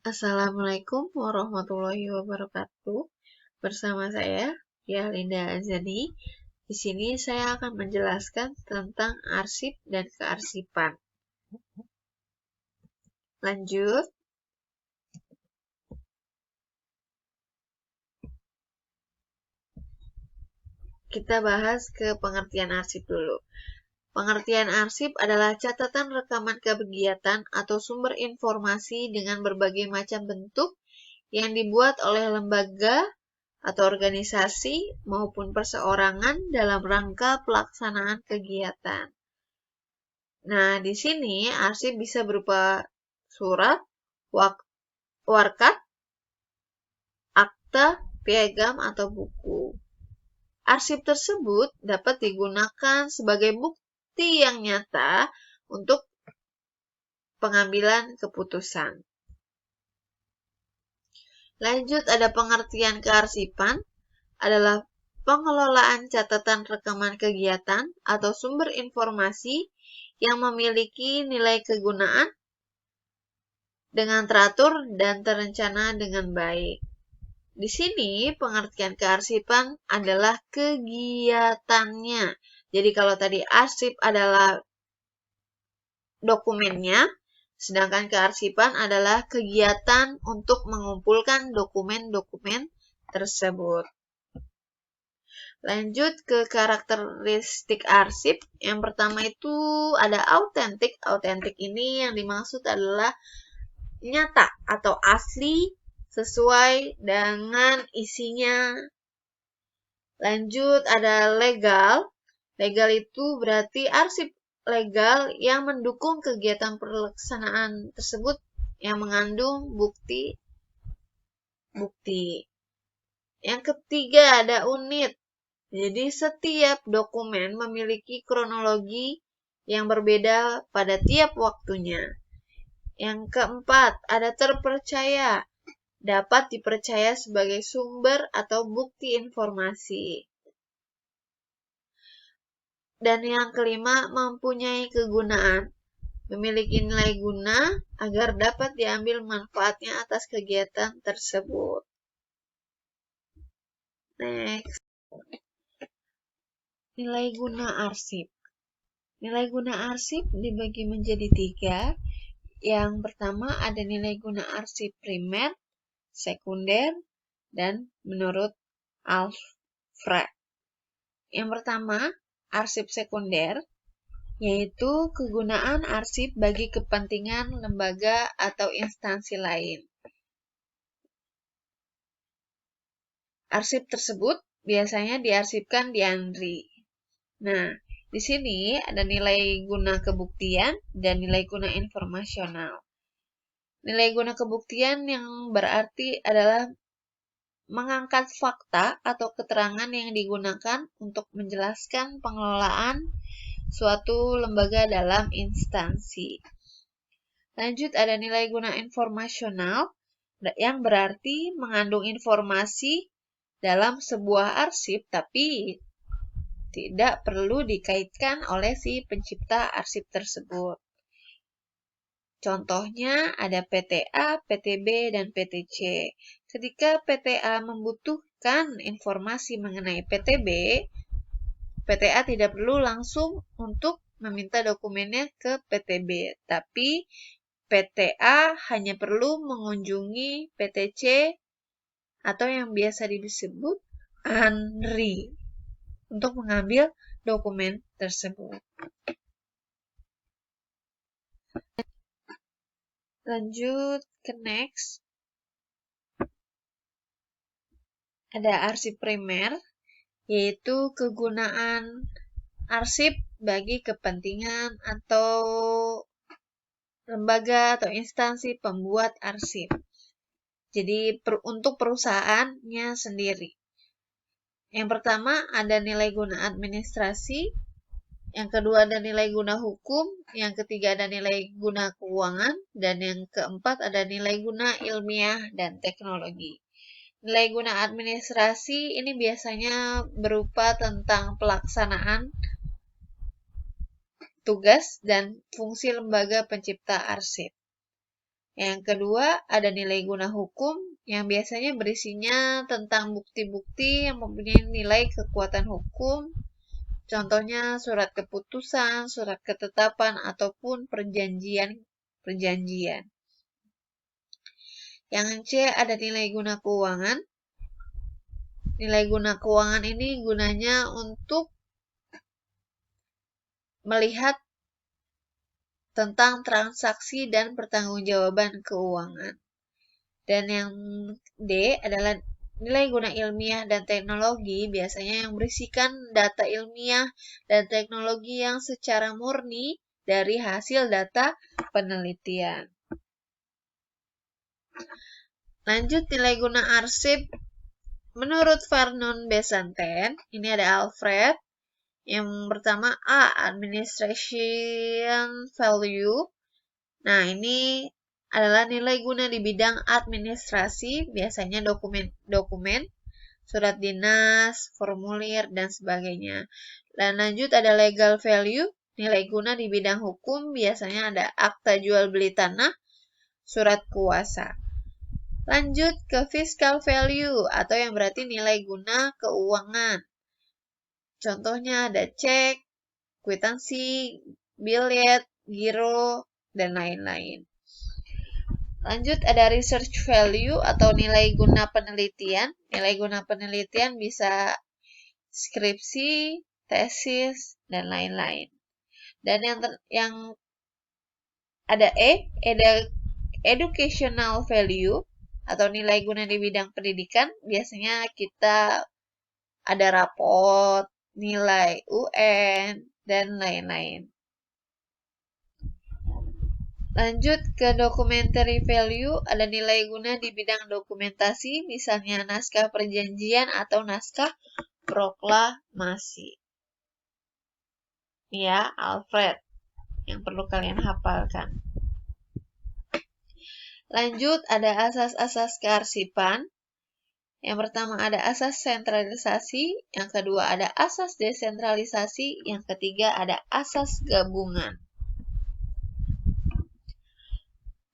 Assalamualaikum warahmatullahi wabarakatuh. Bersama saya, Ria Linda Azani. Di sini saya akan menjelaskan tentang arsip dan kearsipan. Lanjut. Kita bahas ke pengertian arsip dulu. Pengertian arsip adalah catatan rekaman kegiatan atau sumber informasi dengan berbagai macam bentuk yang dibuat oleh lembaga atau organisasi maupun perseorangan dalam rangka pelaksanaan kegiatan. Nah, di sini arsip bisa berupa surat, warkat, akta, piagam, atau buku. Arsip tersebut dapat digunakan sebagai bukti yang nyata untuk pengambilan keputusan. Lanjut, ada pengertian kearsipan adalah pengelolaan catatan rekaman kegiatan atau sumber informasi yang memiliki nilai kegunaan dengan teratur dan terencana dengan baik. Di sini pengertian kearsipan adalah kegiatannya. Jadi kalau tadi arsip adalah dokumennya, sedangkan kearsipan adalah kegiatan untuk mengumpulkan dokumen-dokumen tersebut. Lanjut ke karakteristik arsip. Yang pertama itu ada autentik. Autentik ini yang dimaksud adalah nyata atau asli sesuai dengan isinya. Lanjut ada legal. Legal itu berarti arsip legal yang mendukung kegiatan pelaksanaan tersebut yang mengandung bukti. Yang ketiga ada unit. Jadi setiap dokumen memiliki kronologi yang berbeda pada tiap waktunya. Yang keempat, ada terpercaya. Dapat dipercaya sebagai sumber atau bukti informasi. Dan yang kelima, mempunyai kegunaan. Memiliki nilai guna agar dapat diambil manfaatnya atas kegiatan tersebut. Next. Nilai guna arsip. Nilai guna arsip dibagi menjadi 3. Yang pertama ada nilai guna arsip primer, sekunder, dan menurut Alfred. Yang pertama, arsip sekunder, yaitu kegunaan arsip bagi kepentingan lembaga atau instansi lain. Arsip tersebut biasanya diarsipkan di ANRI. Nah, di sini ada nilai guna kebuktian dan nilai guna informasional. Nilai guna kebuktian yang berarti adalah mengangkat fakta atau keterangan yang digunakan untuk menjelaskan pengelolaan suatu lembaga dalam instansi. Lanjut ada nilai guna informasional yang berarti mengandung informasi dalam sebuah arsip tapi tidak perlu dikaitkan oleh si pencipta arsip tersebut. Contohnya ada PTA, PTB, dan PTC. Ketika PTA membutuhkan informasi mengenai PTB, PTA tidak perlu langsung untuk meminta dokumennya ke PTB, tapi PTA hanya perlu mengunjungi PTC atau yang biasa disebut ANRI untuk mengambil dokumen tersebut. Lanjut ke next. Ada arsip primer, yaitu kegunaan arsip bagi kepentingan atau lembaga atau instansi pembuat arsip. Jadi untuk perusahaannya sendiri. Yang pertama ada nilai guna administrasi, yang kedua ada nilai guna hukum, yang ketiga ada nilai guna keuangan, dan yang keempat ada nilai guna ilmiah dan teknologi. Nilai guna administrasi ini biasanya berupa tentang pelaksanaan tugas dan fungsi lembaga pencipta arsip. Yang kedua, ada nilai guna hukum yang biasanya berisinya tentang bukti-bukti yang mempunyai nilai kekuatan hukum. Contohnya surat keputusan, surat ketetapan, ataupun perjanjian. Yang C, ada nilai guna keuangan. Nilai guna keuangan ini gunanya untuk melihat tentang transaksi dan pertanggungjawaban keuangan. Dan yang D adalah nilai guna ilmiah dan teknologi, biasanya yang berisikan data ilmiah dan teknologi yang secara murni dari hasil data penelitian. Lanjut, nilai guna arsip. Menurut Vernon Besanthen, ini ada Alfred. Yang pertama A, administration value. Nah, ini adalah nilai guna di bidang administrasi, biasanya dokumen, surat dinas, formulir, dan sebagainya. Dan lanjut ada legal value, nilai guna di bidang hukum, biasanya ada akta jual beli tanah, surat kuasa. Lanjut ke fiscal value, atau yang berarti nilai guna keuangan. Contohnya ada cek, kwitansi, billet, giro, dan lain-lain. Lanjut ada research value atau nilai guna penelitian. Nilai guna penelitian bisa skripsi, tesis, dan lain-lain. Dan yang ada educational value atau nilai guna di bidang pendidikan. Biasanya kita ada rapot, nilai UN, dan lain-lain. Lanjut ke documentary value, ada nilai guna di bidang dokumentasi, misalnya naskah perjanjian atau naskah proklamasi. Ya, Alfred, yang perlu kalian hafalkan. Lanjut, ada asas-asas kearsipan. Yang pertama ada asas sentralisasi, yang kedua ada asas desentralisasi, yang ketiga ada asas gabungan.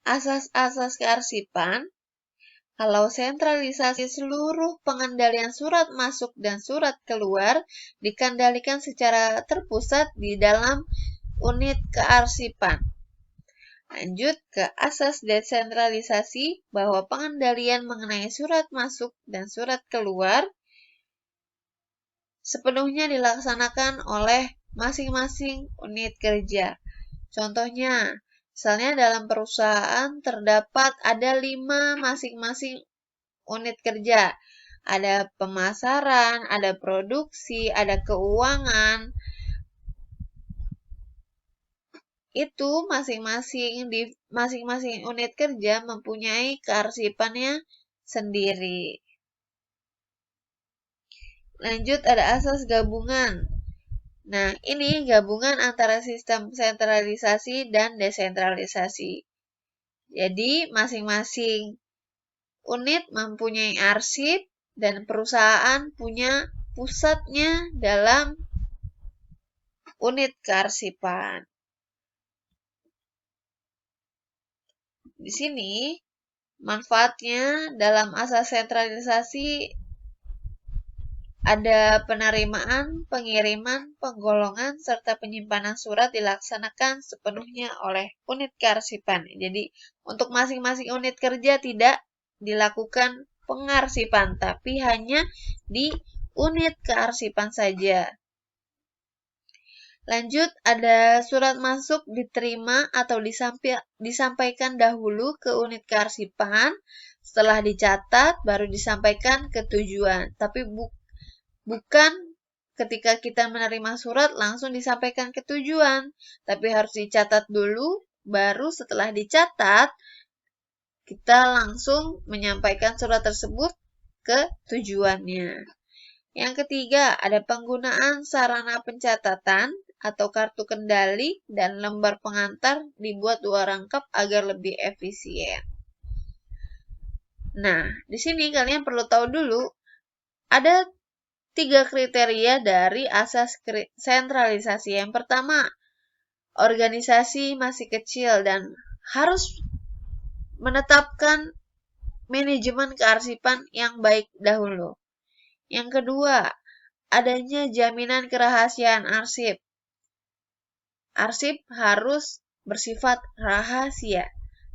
Asas-asas kearsipan, kalau sentralisasi seluruh pengendalian surat masuk dan surat keluar dikendalikan secara terpusat di dalam unit kearsipan. Lanjut ke asas desentralisasi, bahwa pengendalian mengenai surat masuk dan surat keluar sepenuhnya dilaksanakan oleh masing-masing unit kerja. Contohnya, misalnya dalam perusahaan terdapat ada 5 masing-masing unit kerja. Ada pemasaran, ada produksi, ada keuangan. Itu masing-masing unit kerja mempunyai kearsipannya sendiri. Lanjut ada asas gabungan. Nah, ini gabungan antara sistem sentralisasi dan desentralisasi. Jadi, masing-masing unit mempunyai arsip dan perusahaan punya pusatnya dalam unit kearsipan. Di sini, manfaatnya dalam asas sentralisasi ada penerimaan, pengiriman, penggolongan, serta penyimpanan surat dilaksanakan sepenuhnya oleh unit kearsipan. Jadi, untuk masing-masing unit kerja tidak dilakukan pengarsipan, tapi hanya di unit kearsipan saja. Lanjut, ada surat masuk diterima atau disampaikan dahulu ke unit kearsipan, setelah dicatat baru disampaikan ke tujuan. Tapi bukan ketika kita menerima surat langsung disampaikan ke tujuan, tapi harus dicatat dulu, baru setelah dicatat, kita langsung menyampaikan surat tersebut ke tujuannya. Yang ketiga, ada penggunaan sarana pencatatan atau kartu kendali dan lembar pengantar dibuat 2 rangkap agar lebih efisien. Nah, di sini kalian perlu tahu dulu, ada 3 kriteria dari asas sentralisasi. Yang pertama, organisasi masih kecil dan harus menetapkan manajemen kearsipan yang baik dahulu. Yang kedua, adanya jaminan kerahasiaan arsip. Arsip harus bersifat rahasia.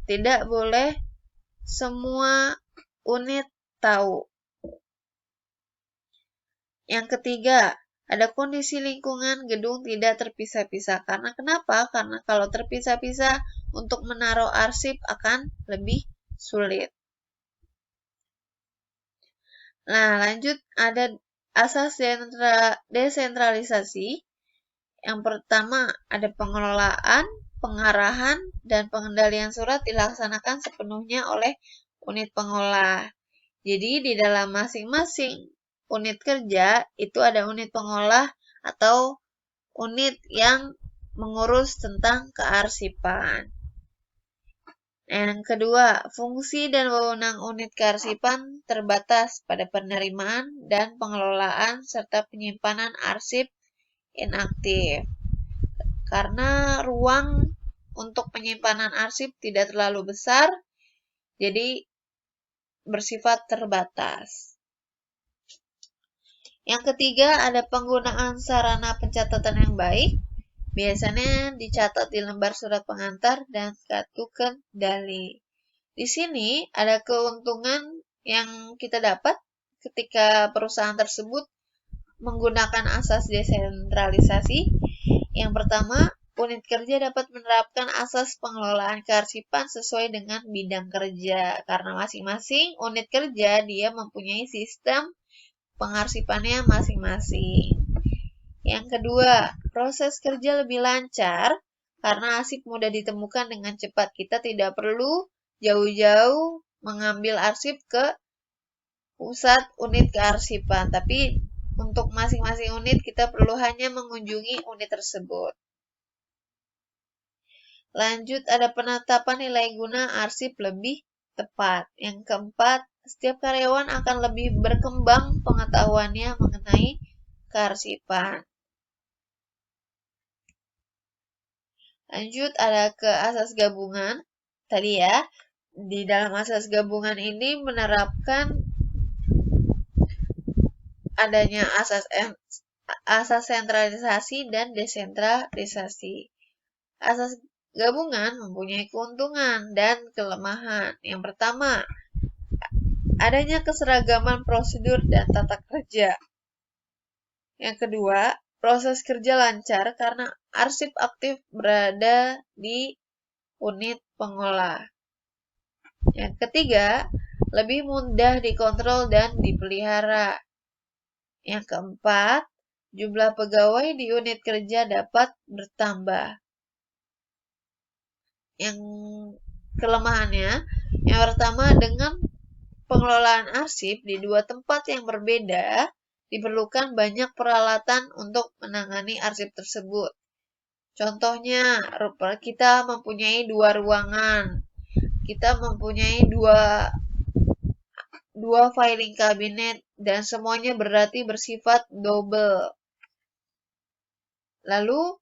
Tidak boleh semua unit tahu. Yang ketiga, ada kondisi lingkungan gedung tidak terpisah-pisah. Karena kenapa? Karena kalau terpisah-pisah untuk menaruh arsip akan lebih sulit. Nah, lanjut ada asas desentralisasi. Yang pertama, ada pengelolaan, pengarahan, dan pengendalian surat dilaksanakan sepenuhnya oleh unit pengolah. Jadi, di dalam masing-masing unit kerja, itu ada unit pengolah atau unit yang mengurus tentang kearsipan. Yang kedua, fungsi dan wewenang unit kearsipan terbatas pada penerimaan dan pengelolaan serta penyimpanan arsip inaktif. Karena ruang untuk penyimpanan arsip tidak terlalu besar, jadi bersifat terbatas. Yang ketiga, ada penggunaan sarana pencatatan yang baik. Biasanya dicatat di lembar surat pengantar dan kartu kendali. Di sini ada keuntungan yang kita dapat ketika perusahaan tersebut menggunakan asas desentralisasi. Yang pertama, unit kerja dapat menerapkan asas pengelolaan kearsipan sesuai dengan bidang kerja. Karena masing-masing unit kerja dia mempunyai sistem pengarsipannya masing-masing. Yang kedua, proses kerja lebih lancar karena arsip mudah ditemukan dengan cepat. Kita tidak perlu jauh-jauh mengambil arsip ke pusat unit kearsipan, tapi untuk masing-masing unit kita perlu hanya mengunjungi unit tersebut. Lanjut, ada penetapan nilai guna arsip lebih tepat. Yang keempat, setiap karyawan akan lebih berkembang pengetahuannya mengenai kearsipan. Lanjut, ada ke asas gabungan. Tadi ya, di dalam asas gabungan ini menerapkan adanya asas sentralisasi dan desentralisasi. Asas gabungan mempunyai keuntungan dan kelemahan. Yang pertama, adanya keseragaman prosedur dan tata kerja. Yang kedua, proses kerja lancar karena arsip aktif berada di unit pengolah. Yang ketiga, lebih mudah dikontrol dan dipelihara. Yang keempat, jumlah pegawai di unit kerja dapat bertambah. Yang kelemahannya, yang pertama, dengan pengelolaan arsip di dua tempat yang berbeda, diperlukan banyak peralatan untuk menangani arsip tersebut. Contohnya, kita mempunyai dua ruangan, kita mempunyai dua filing cabinet, dan semuanya berarti bersifat double. Lalu,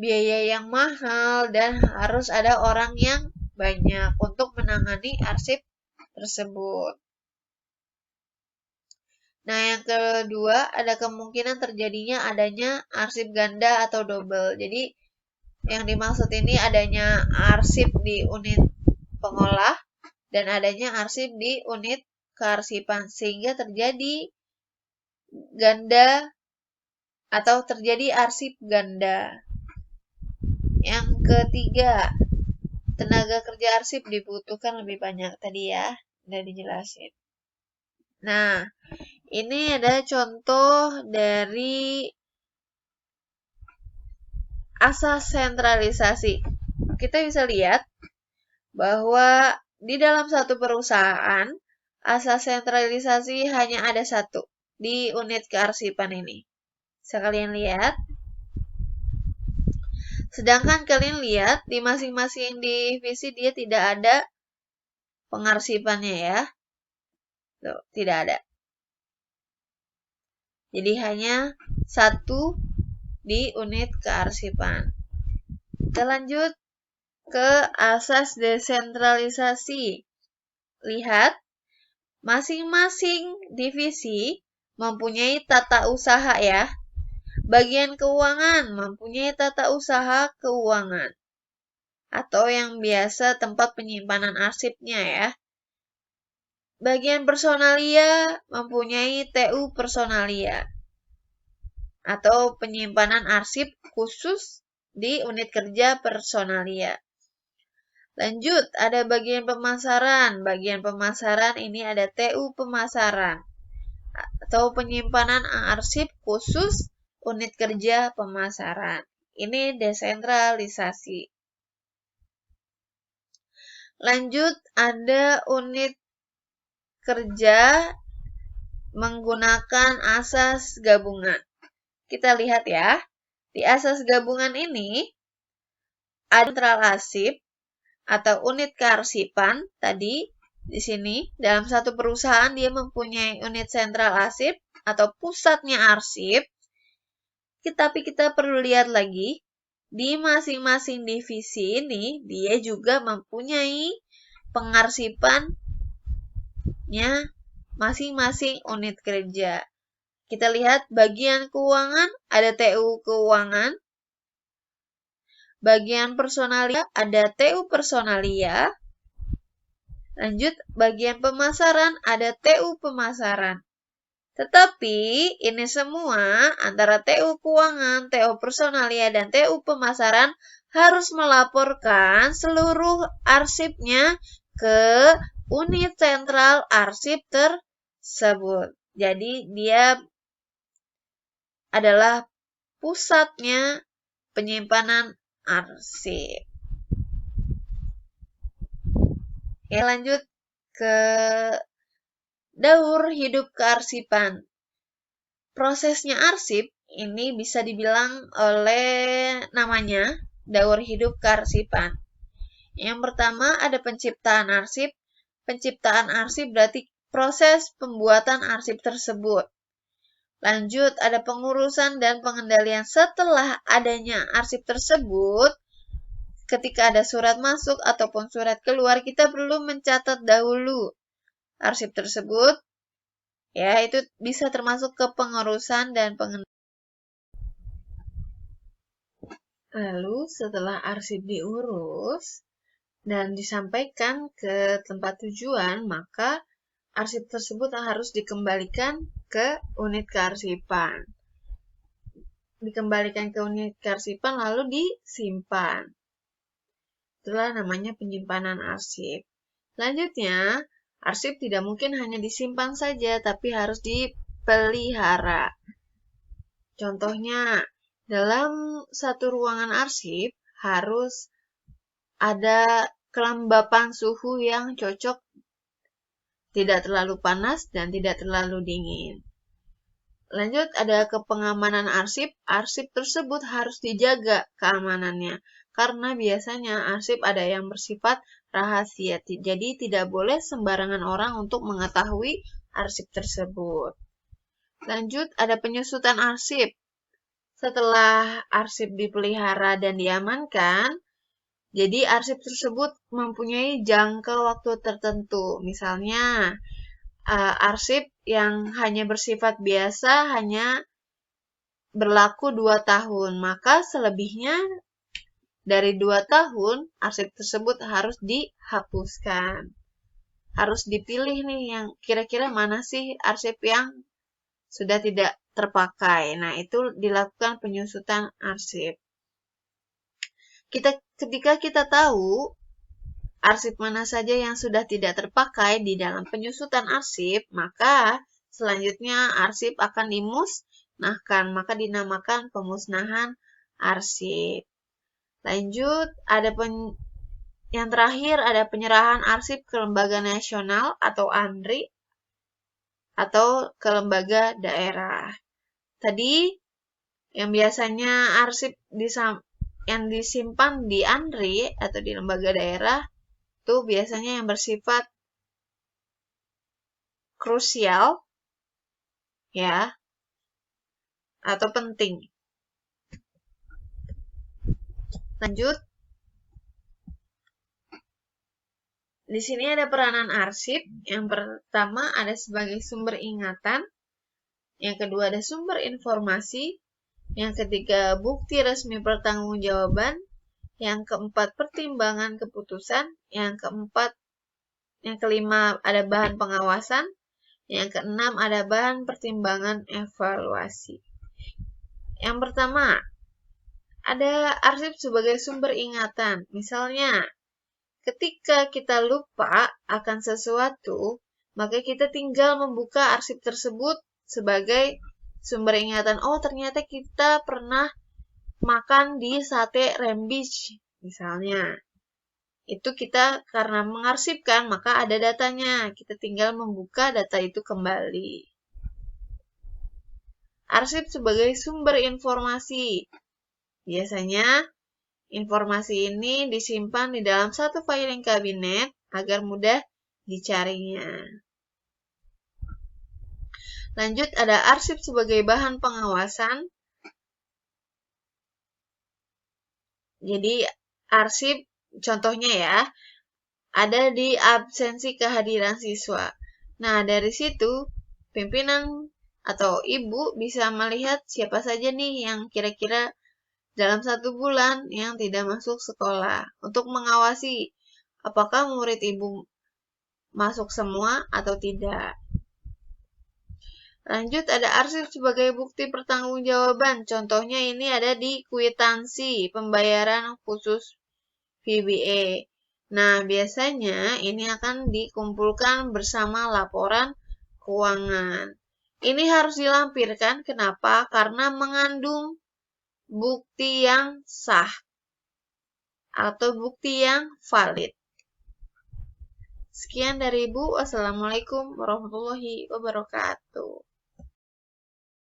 biaya yang mahal dan harus ada orang yang banyak untuk menangani arsip tersebut. Nah, yang kedua, ada kemungkinan terjadinya adanya arsip ganda atau double. Jadi, yang dimaksud ini adanya arsip di unit pengolah dan adanya arsip di unit kearsipan, sehingga terjadi ganda atau terjadi arsip ganda. Yang ketiga, tenaga kerja arsip dibutuhkan lebih banyak. Tadi ya, udah dijelasin. Nah, ini ada contoh dari asas sentralisasi. Kita bisa lihat bahwa di dalam satu perusahaan, asas sentralisasi hanya ada satu di unit kearsipan ini. Bisa kalian lihat. Sedangkan kalian lihat di masing-masing divisi dia tidak ada pengarsipannya ya. Tuh, tidak ada. Jadi hanya satu di unit kearsipan. Kita lanjut. ke asas desentralisasi. Lihat, masing-masing divisi mempunyai tata usaha ya. Bagian keuangan mempunyai tata usaha keuangan atau yang biasa tempat penyimpanan arsipnya ya. Bagian personalia mempunyai TU personalia atau penyimpanan arsip khusus di unit kerja personalia. Lanjut, ada bagian pemasaran. Bagian pemasaran ini ada TU pemasaran atau penyimpanan arsip khusus unit kerja pemasaran. Ini desentralisasi. Lanjut, ada unit kerja menggunakan asas gabungan. Kita lihat ya, di asas gabungan ini ada sentral arsip atau unit kearsipan tadi. Di sini, dalam satu perusahaan dia mempunyai unit sentral arsip atau pusatnya arsip. Tapi kita perlu lihat lagi, di masing-masing divisi ini, dia juga mempunyai pengarsipannya masing-masing unit kerja. Kita lihat bagian keuangan, ada TU keuangan. Bagian personalia, ada TU personalia. Lanjut, bagian pemasaran ada TU pemasaran. Tetapi ini semua antara TU keuangan, TU personalia, dan TU pemasaran harus melaporkan seluruh arsipnya ke unit sentral arsip tersebut. Jadi dia adalah pusatnya penyimpanan arsip. Oke, lanjut ke daur hidup kearsipan. Prosesnya arsip ini bisa dibilang oleh namanya daur hidup kearsipan. Yang pertama ada penciptaan arsip. Penciptaan arsip berarti proses pembuatan arsip tersebut. Lanjut ada pengurusan dan pengendalian setelah adanya arsip tersebut. Ketika ada surat masuk ataupun surat keluar, kita perlu mencatat dahulu arsip tersebut. Ya, itu bisa termasuk ke pengurusan dan pengendalian. Lalu setelah arsip diurus dan disampaikan ke tempat tujuan, maka arsip tersebut harus dikembalikan ke unit kearsipan. Dikembalikan ke unit kearsipan lalu disimpan. Itulah namanya penyimpanan arsip. Selanjutnya, arsip tidak mungkin hanya disimpan saja, tapi harus dipelihara. Contohnya, dalam satu ruangan arsip harus ada kelembapan suhu yang cocok, tidak terlalu panas dan tidak terlalu dingin. Lanjut, ada kepengamanan arsip. Arsip tersebut harus dijaga keamanannya. Karena biasanya arsip ada yang bersifat rahasia, jadi tidak boleh sembarangan orang untuk mengetahui arsip tersebut. Lanjut, ada penyusutan arsip. Setelah arsip dipelihara dan diamankan, jadi arsip tersebut mempunyai jangka waktu tertentu. Misalnya, arsip yang hanya bersifat biasa hanya berlaku 2 tahun, maka selebihnya dari 2 tahun, arsip tersebut harus dihapuskan. Harus dipilih nih yang kira-kira mana sih arsip yang sudah tidak terpakai. Nah, itu dilakukan penyusutan arsip. Ketika kita tahu arsip mana saja yang sudah tidak terpakai di dalam penyusutan arsip, maka selanjutnya arsip akan dimusnahkan, maka dinamakan pemusnahan arsip. Lanjut, yang terakhir ada penyerahan arsip ke lembaga nasional atau ANRI atau ke lembaga daerah. Tadi yang biasanya arsip yang disimpan di ANRI atau di lembaga daerah itu biasanya yang bersifat krusial ya atau penting. Lanjut, Di sini ada peranan arsip. Yang pertama ada sebagai sumber ingatan, yang kedua ada sumber informasi, yang ketiga bukti resmi pertanggungjawaban, yang keempat pertimbangan keputusan, yang kelima ada bahan pengawasan, yang keenam ada bahan pertimbangan evaluasi. Yang pertama, ada arsip sebagai sumber ingatan. Misalnya, ketika kita lupa akan sesuatu, maka kita tinggal membuka arsip tersebut sebagai sumber ingatan. Oh, ternyata kita pernah makan di sate Rembich, misalnya. Itu kita karena mengarsipkan, maka ada datanya. Kita tinggal membuka data itu kembali. Arsip sebagai sumber informasi. Biasanya, informasi ini disimpan di dalam satu filing kabinet agar mudah dicarinya. Lanjut, ada arsip sebagai bahan pengawasan. Jadi, arsip contohnya ya, ada di absensi kehadiran siswa. Nah, dari situ, pimpinan atau ibu bisa melihat siapa saja nih yang kira-kira dalam 1 bulan yang tidak masuk sekolah, untuk mengawasi apakah murid ibu masuk semua atau tidak. Lanjut, ada arsip sebagai bukti pertanggungjawaban. Contohnya ini ada di kwitansi pembayaran khusus VBE. Nah, biasanya ini akan dikumpulkan bersama laporan keuangan. Ini harus dilampirkan, kenapa? Karena mengandung bukti yang sah atau bukti yang valid. Sekian dari Ibu. Wassalamualaikum warahmatullahi wabarakatuh.